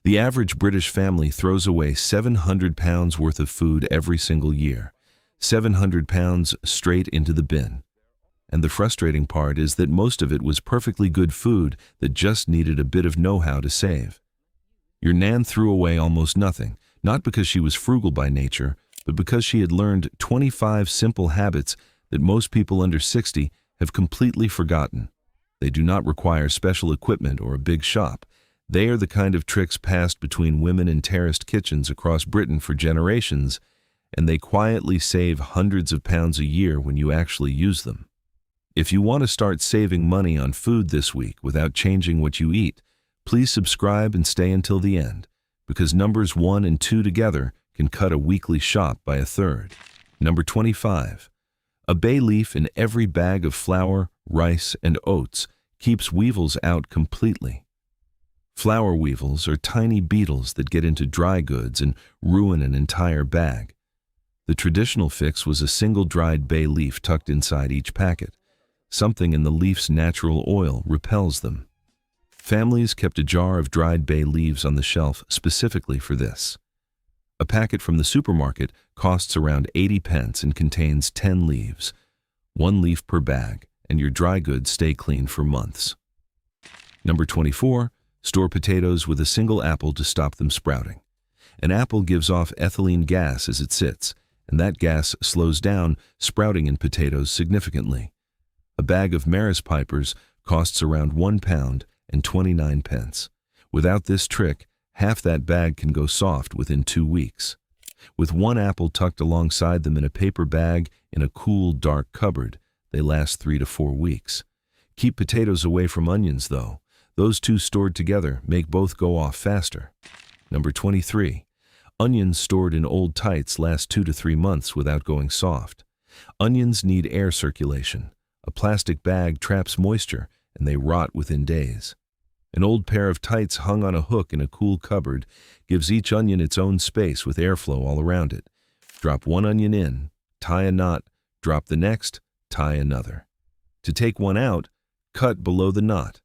The average British family throws away 700 pounds worth of food every single year. 700 pounds straight into the bin. And the frustrating part is that most of it was perfectly good food that just needed a bit of know-how to save. Your Nan threw away almost nothing, not because she was frugal by nature, but because she had learned 25 simple habits that most people under 60 have completely forgotten. They do not require special equipment or a big shop. They are the kind of tricks passed between women in terraced kitchens across Britain for generations, and they quietly save hundreds of pounds a year when you actually use them. If you want to start saving money on food this week without changing what you eat, please subscribe and stay until the end, because numbers 1 and 2 together can cut a weekly shop by a third. Number 25. A bay leaf in every bag of flour, rice, and oats keeps weevils out completely. Flour weevils are tiny beetles that get into dry goods and ruin an entire bag. The traditional fix was a single dried bay leaf tucked inside each packet. Something in the leaf's natural oil repels them. Families kept a jar of dried bay leaves on the shelf specifically for this. A packet from the supermarket costs around 80 pence and contains 10 leaves. 1 leaf per bag, and your dry goods stay clean for months. Number 24. Store potatoes with a single apple to stop them sprouting. An apple gives off ethylene gas as it sits, and that gas slows down sprouting in potatoes significantly. A bag of Maris Pipers costs around £1 and 29 pence. Without this trick, half that bag can go soft within 2 weeks. With 1 apple tucked alongside them in a paper bag in a cool, dark cupboard, they last 3 to 4 weeks. Keep potatoes away from onions, though. Those two stored together make both go off faster. Number 23. Onions stored in old tights last 2 to 3 months without going soft. Onions need air circulation. A plastic bag traps moisture, and they rot within days. An old pair of tights hung on a hook in a cool cupboard gives each onion its own space with airflow all around it. Drop 1 onion in, tie a knot, drop the next, tie another. To take one out, cut below the knot.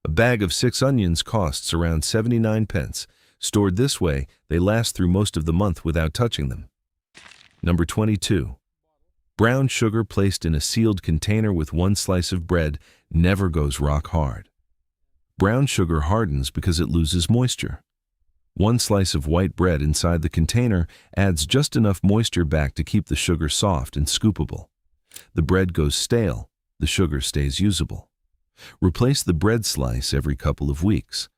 A bag of 6 onions costs around 79 pence. Stored this way, they last through most of the month without touching them. Number 22. Brown sugar placed in a sealed container with 1 slice of bread never goes rock hard. Brown sugar hardens because it loses moisture. 1 slice of white bread inside the container adds just enough moisture back to keep the sugar soft and scoopable. The bread goes stale, the sugar stays usable. Replace the bread slice every couple of weeks.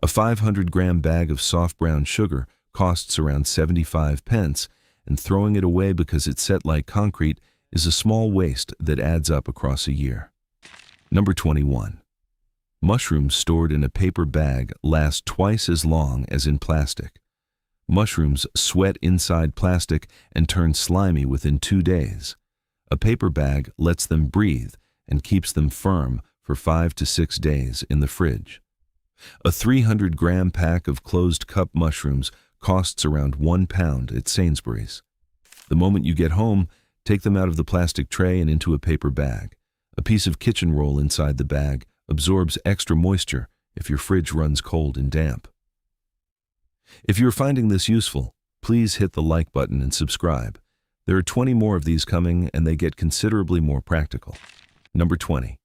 A 500-gram bag of soft brown sugar costs around 75 pence, and throwing it away because it's set like concrete is a small waste that adds up across a year. Number 21. Mushrooms stored in a paper bag last twice as long as in plastic. Mushrooms sweat inside plastic and turn slimy within 2 days. A paper bag lets them breathe and keeps them firm for 5 to 6 days in the fridge. A 300-gram pack of closed-cup mushrooms costs around £1 at Sainsbury's. The moment you get home, take them out of the plastic tray and into a paper bag. A piece of kitchen roll inside the bag absorbs extra moisture if your fridge runs cold and damp. If you're finding this useful, please hit the like button and subscribe. There are 20 more of these coming, and they get considerably more practical. Number 20.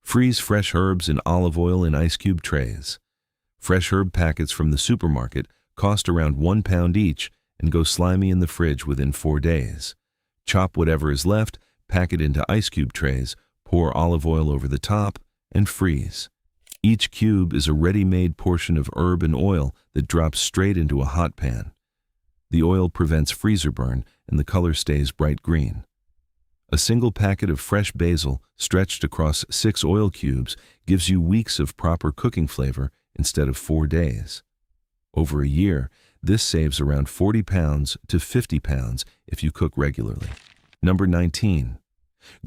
Freeze fresh herbs in olive oil in ice cube trays. Fresh herb packets from the supermarket cost around £1 each and go slimy in the fridge within 4 days. Chop whatever is left, pack it into ice cube trays, pour olive oil over the top, and freeze. Each cube is a ready-made portion of herb and oil that drops straight into a hot pan. The oil prevents freezer burn and the color stays bright green. A single packet of fresh basil stretched across 6 oil cubes gives you weeks of proper cooking flavor instead of 4 days. Over a year, this saves around 40 pounds to 50 pounds if you cook regularly. Number 19.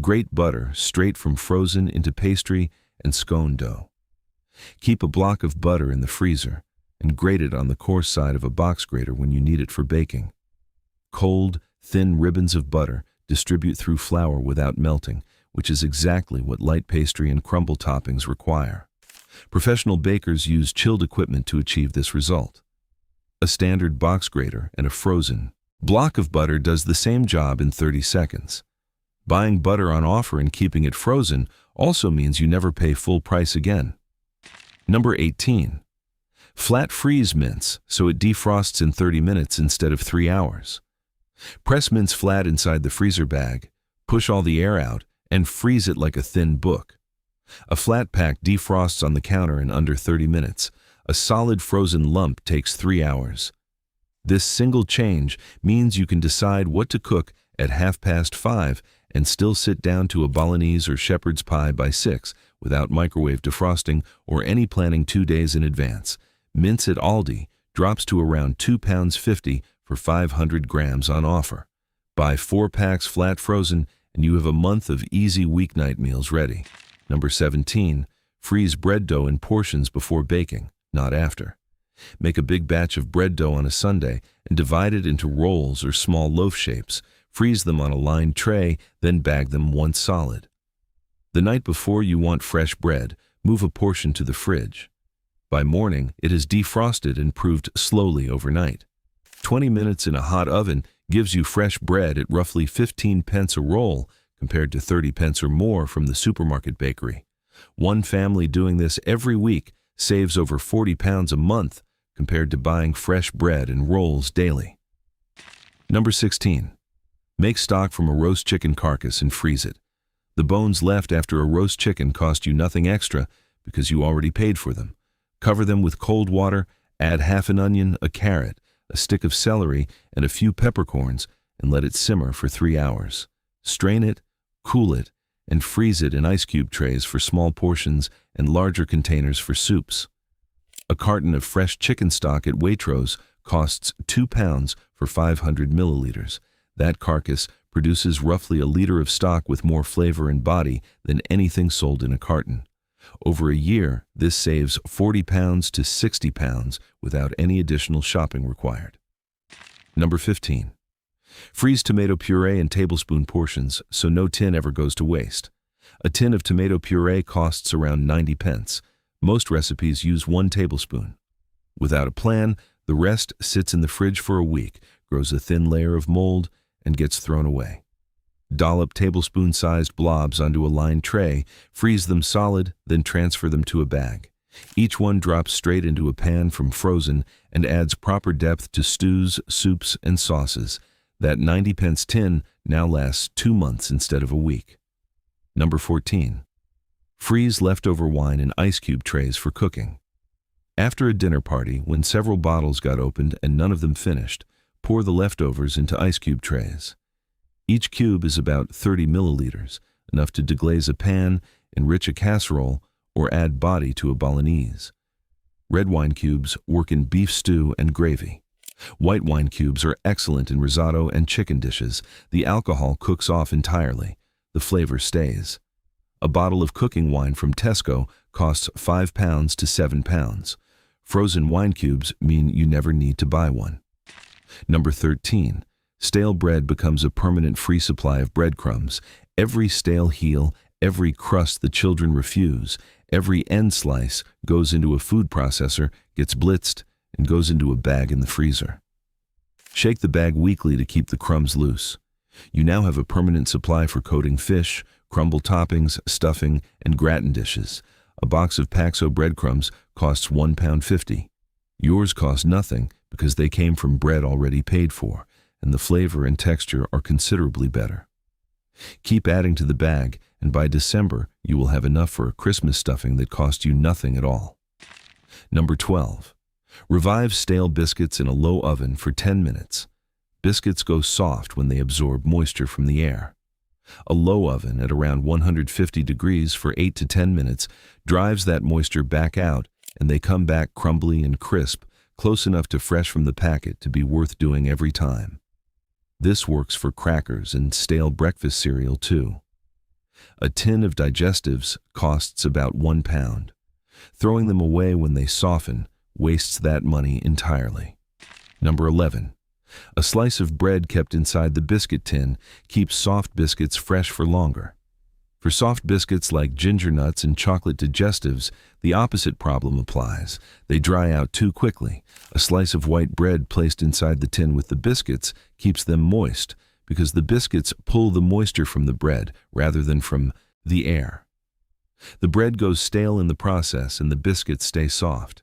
Grate butter straight from frozen into pastry and scone dough. Keep a block of butter in the freezer and grate it on the coarse side of a box grater when you need it for baking. Cold, thin ribbons of butter distribute through flour without melting, which is exactly what light pastry and crumble toppings require. Professional bakers use chilled equipment to achieve this result. A standard box grater and a frozen block of butter does the same job in 30 seconds. Buying butter on offer and keeping it frozen also means you never pay full price again. Number 18. Flat freeze mince so it defrosts in 30 minutes instead of 3 hours. Press mince flat inside the freezer bag, push all the air out, and freeze it like a thin book. A flat pack defrosts on the counter in under 30 minutes. A solid frozen lump takes 3 hours. This single change means you can decide what to cook at 5:30 and still sit down to a bolognese or shepherd's pie by 6 without microwave defrosting or any planning 2 days in advance. Mince at Aldi drops to around £2.50 for 500 grams on offer. Buy 4 packs flat frozen and you have a month of easy weeknight meals ready. Number 17. Freeze bread dough in portions before baking, not after. Make a big batch of bread dough on a Sunday and divide it into rolls or small loaf shapes. Freeze them on a lined tray, then bag them once solid. The night before you want fresh bread, move a portion to the fridge. By morning, it is defrosted and proved slowly overnight. 20 minutes in a hot oven gives you fresh bread at roughly 15 pence a roll compared to 30 pence or more from the supermarket bakery. One family doing this every week saves over £40 a month compared to buying fresh bread and rolls daily. Number 16. Make stock from a roast chicken carcass and freeze it. The bones left after a roast chicken cost you nothing extra because you already paid for them. Cover them with cold water, add half an onion, a carrot, a stick of celery, and a few peppercorns, and let it simmer for 3 hours. Strain it, cool it, and freeze it in ice cube trays for small portions and larger containers for soups. A carton of fresh chicken stock at Waitrose costs £2 for 500 milliliters. That carcass produces roughly a liter of stock with more flavor and body than anything sold in a carton. Over a year, this saves £40 to £60 without any additional shopping required. Number 15. Freeze tomato puree in tablespoon portions so no tin ever goes to waste. A tin of tomato puree costs around 90 pence. Most recipes use 1 tablespoon. Without a plan, the rest sits in the fridge for a week, grows a thin layer of mold, and gets thrown away. Dollop tablespoon-sized blobs onto a lined tray, freeze them solid, then transfer them to a bag. Each one drops straight into a pan from frozen and adds proper depth to stews, soups, and sauces. That 90 pence tin now lasts 2 months instead of a week. Number 14. Freeze leftover wine in ice cube trays for cooking. After a dinner party, when several bottles got opened and none of them finished, pour the leftovers into ice cube trays. Each cube is about 30 milliliters, enough to deglaze a pan, enrich a casserole, or add body to a bolognese. Red wine cubes work in beef stew and gravy. White wine cubes are excellent in risotto and chicken dishes. The alcohol cooks off entirely. The flavor stays. A bottle of cooking wine from Tesco costs £5 to £7. Frozen wine cubes mean you never need to buy one. Number 13. Stale bread becomes a permanent free supply of breadcrumbs. Every stale heel, every crust the children refuse, every end slice goes into a food processor, gets blitzed, and goes into a bag in the freezer. Shake the bag weekly to keep the crumbs loose. You now have a permanent supply for coating fish, crumble toppings, stuffing, and gratin dishes. A box of Paxo breadcrumbs costs £1.50. Yours cost nothing because they came from bread already paid for, and the flavor and texture are considerably better. Keep adding to the bag, and by December, you will have enough for a Christmas stuffing that cost you nothing at all. Number 12. Revive stale biscuits in a low oven for 10 minutes. Biscuits go soft when they absorb moisture from the air. A low oven at around 150 degrees for 8 to 10 minutes drives that moisture back out, and they come back crumbly and crisp, close enough to fresh from the packet to be worth doing every time. This works for crackers and stale breakfast cereal too. A tin of digestives costs about £1. Throwing them away when they soften wastes that money entirely. Number 11. A slice of bread kept inside the biscuit tin keeps soft biscuits fresh for longer. For soft biscuits like ginger nuts and chocolate digestives, the opposite problem applies. They dry out too quickly. A slice of white bread placed inside the tin with the biscuits keeps them moist because the biscuits pull the moisture from the bread rather than from the air. The bread goes stale in the process and the biscuits stay soft.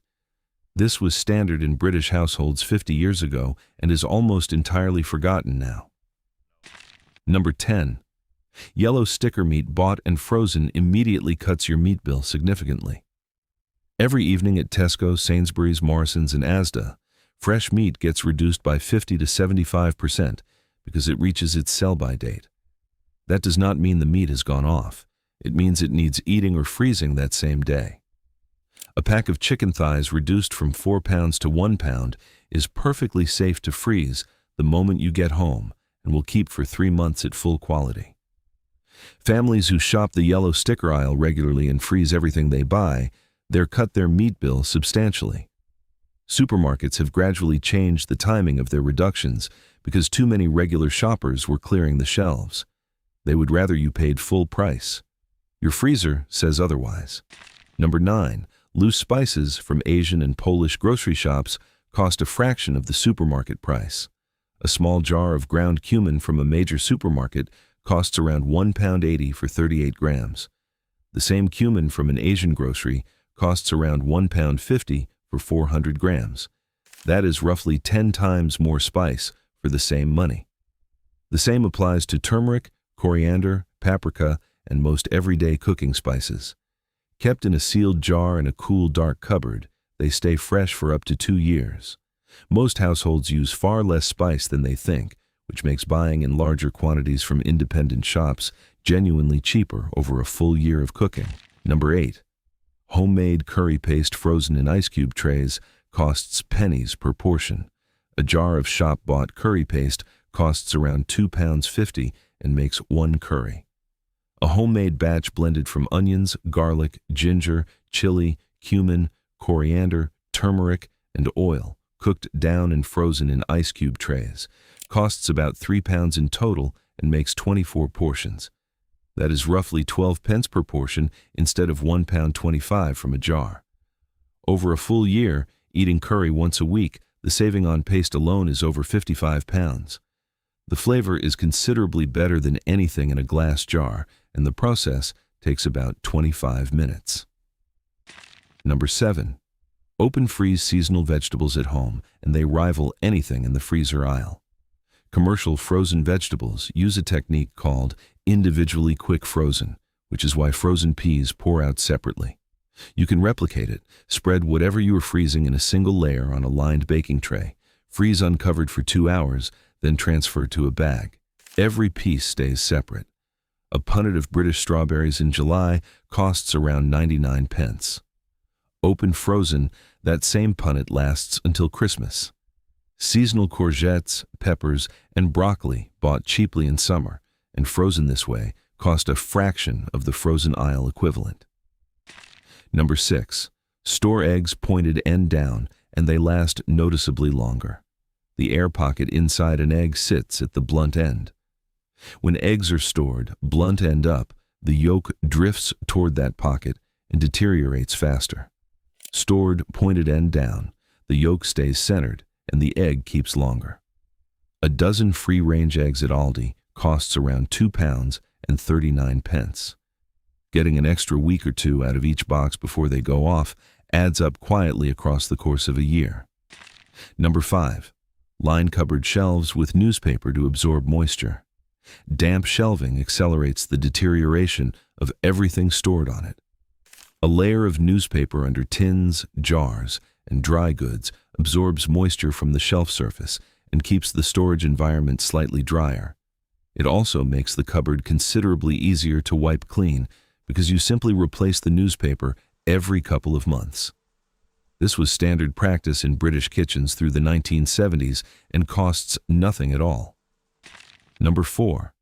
This was standard in British households 50 years ago and is almost entirely forgotten now. Number 10. Yellow sticker meat bought and frozen immediately cuts your meat bill significantly. Every evening at Tesco, Sainsbury's, Morrison's, and Asda, fresh meat gets reduced by 50 to 75% because it reaches its sell-by date. That does not mean the meat has gone off. It means it needs eating or freezing that same day. A pack of chicken thighs reduced from 4 pounds to 1 pound is perfectly safe to freeze the moment you get home and will keep for 3 months at full quality. Families who shop the yellow sticker aisle regularly and freeze everything they buy, they're cut their meat bill substantially. Supermarkets have gradually changed the timing of their reductions because too many regular shoppers were clearing the shelves. They would rather you paid full price. Your freezer says otherwise. Number 9. Loose spices from Asian and Polish grocery shops cost a fraction of the supermarket price. A small jar of ground cumin from a major supermarket costs around £1.80 for 38 grams. The same cumin from an Asian grocery costs around £1.50 for 400 grams. That is roughly 10 times more spice for the same money. The same applies to turmeric, coriander, paprika, and most everyday cooking spices. Kept in a sealed jar in a cool, dark cupboard, they stay fresh for up to 2 years. Most households use far less spice than they think, which makes buying in larger quantities from independent shops genuinely cheaper over a full year of cooking. Number 8. Homemade curry paste frozen in ice cube trays costs pennies per portion. A jar of shop-bought curry paste costs around £2.50 and makes 1 curry. A homemade batch blended from onions, garlic, ginger, chili, cumin, coriander, turmeric, and oil, cooked down and frozen in ice cube trays, costs about £3 in total and makes 24 portions. That is roughly 12 pence per portion instead of £1.25 from a jar. Over a full year, eating curry once a week, the saving on paste alone is over £55. The flavor is considerably better than anything in a glass jar, and the process takes about 25 minutes. Number 7. Open freeze seasonal vegetables at home, and they rival anything in the freezer aisle. Commercial frozen vegetables use a technique called individually quick frozen, which is why frozen peas pour out separately. You can replicate it. Spread whatever you are freezing in a single layer on a lined baking tray. Freeze uncovered for 2 hours, then transfer to a bag. Every piece stays separate. A punnet of British strawberries in July costs around 99 pence. Open frozen, that same punnet lasts until Christmas. Seasonal courgettes, peppers, and broccoli bought cheaply in summer and frozen this way cost a fraction of the frozen aisle equivalent. Number 6. Store eggs pointed end down and they last noticeably longer. The air pocket inside an egg sits at the blunt end. When eggs are stored blunt end up, the yolk drifts toward that pocket and deteriorates faster. Stored pointed end down, the yolk stays centered and the egg keeps longer. A dozen free-range eggs at Aldi costs around £2 and 39 pence. Getting an extra week or 2 out of each box before they go off adds up quietly across the course of a year. Number 5. Line cupboard shelves with newspaper to absorb moisture. Damp shelving accelerates the deterioration of everything stored on it. A layer of newspaper under tins, jars, and dry goods absorbs moisture from the shelf surface and keeps the storage environment slightly drier. It also makes the cupboard considerably easier to wipe clean because you simply replace the newspaper every couple of months. This was standard practice in British kitchens through the 1970s and costs nothing at all. Number 4.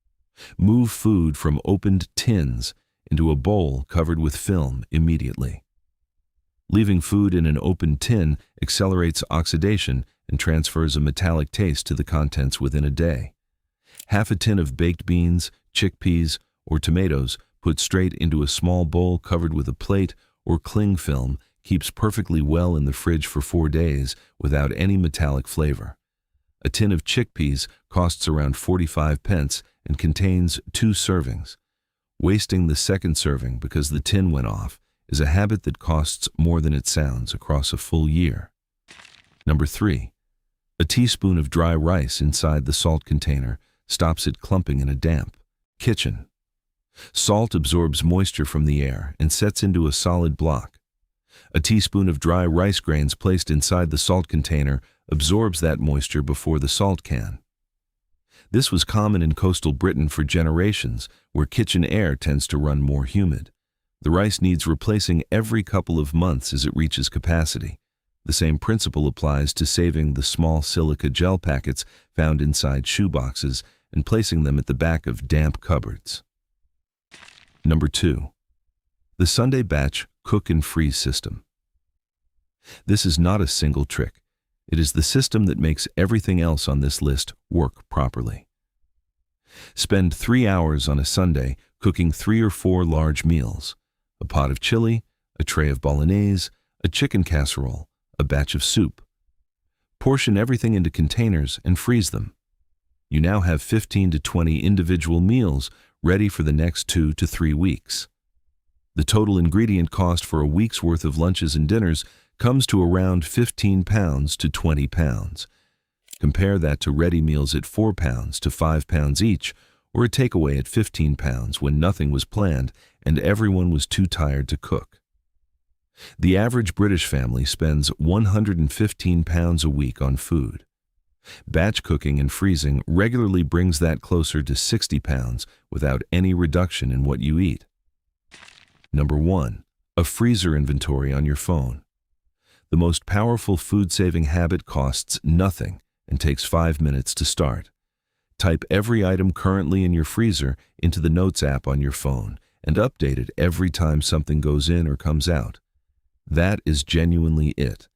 Move food from opened tins into a bowl covered with film immediately. Leaving food in an open tin accelerates oxidation and transfers a metallic taste to the contents within a day. Half a tin of baked beans, chickpeas, or tomatoes put straight into a small bowl covered with a plate or cling film, keeps perfectly well in the fridge for 4 days without any metallic flavor. A tin of chickpeas costs around 45 pence and contains 2 servings. Wasting the second serving because the tin went off is a habit that costs more than it sounds across a full year. Number 3. A teaspoon of dry rice inside the salt container stops it clumping in a damp kitchen. Salt absorbs moisture from the air and sets into a solid block. A teaspoon of dry rice grains placed inside the salt container absorbs that moisture before the salt can. This was common in coastal Britain for generations, where kitchen air tends to run more humid. The rice needs replacing every couple of months as it reaches capacity. The same principle applies to saving the small silica gel packets found inside shoeboxes and placing them at the back of damp cupboards. Number 2. The Sunday Batch Cook and Freeze System. This is not a single trick. It is the system that makes everything else on this list work properly. Spend 3 hours on a Sunday cooking 3 or 4 large meals: a pot of chili, a tray of bolognese, a chicken casserole, a batch of soup. Portion everything into containers and freeze them. You now have 15 to 20 individual meals ready for the next 2 to 3 weeks. The total ingredient cost for a week's worth of lunches and dinners comes to around 15 pounds to 20 pounds. Compare that to ready meals at 4 pounds to 5 pounds each, or a takeaway at 15 pounds when nothing was planned and everyone was too tired to cook. The average British family spends 115 pounds a week on food. Batch cooking and freezing regularly brings that closer to 60 pounds without any reduction in what you eat. Number 1. A freezer inventory on your phone. The most powerful food-saving habit costs nothing and takes 5 minutes to start. Type every item currently in your freezer into the Notes app on your phone and update it every time something goes in or comes out. That is genuinely it.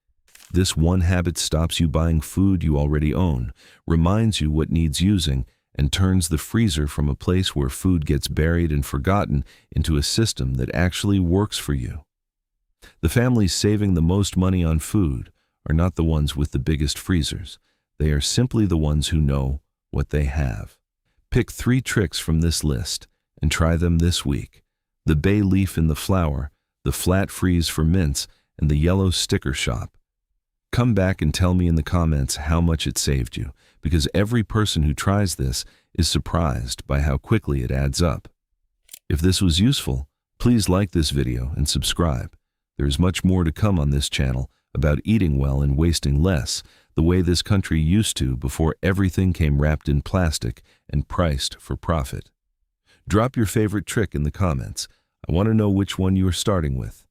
This one habit stops you buying food you already own, reminds you what needs using, and turns the freezer from a place where food gets buried and forgotten into a system that actually works for you. The families saving the most money on food are not the ones with the biggest freezers. They are simply the ones who know what they have. Pick 3 tricks from this list and try them this week: the bay leaf in the flour, the flat freeze for mince, and the yellow sticker shop. Come back and tell me in the comments how much it saved you, because every person who tries this is surprised by how quickly it adds up. If this was useful, please like this video and subscribe. There is much more to come on this channel about eating well and wasting less, the way this country used to before everything came wrapped in plastic and priced for profit. Drop your favorite trick in the comments. I want to know which one you are starting with.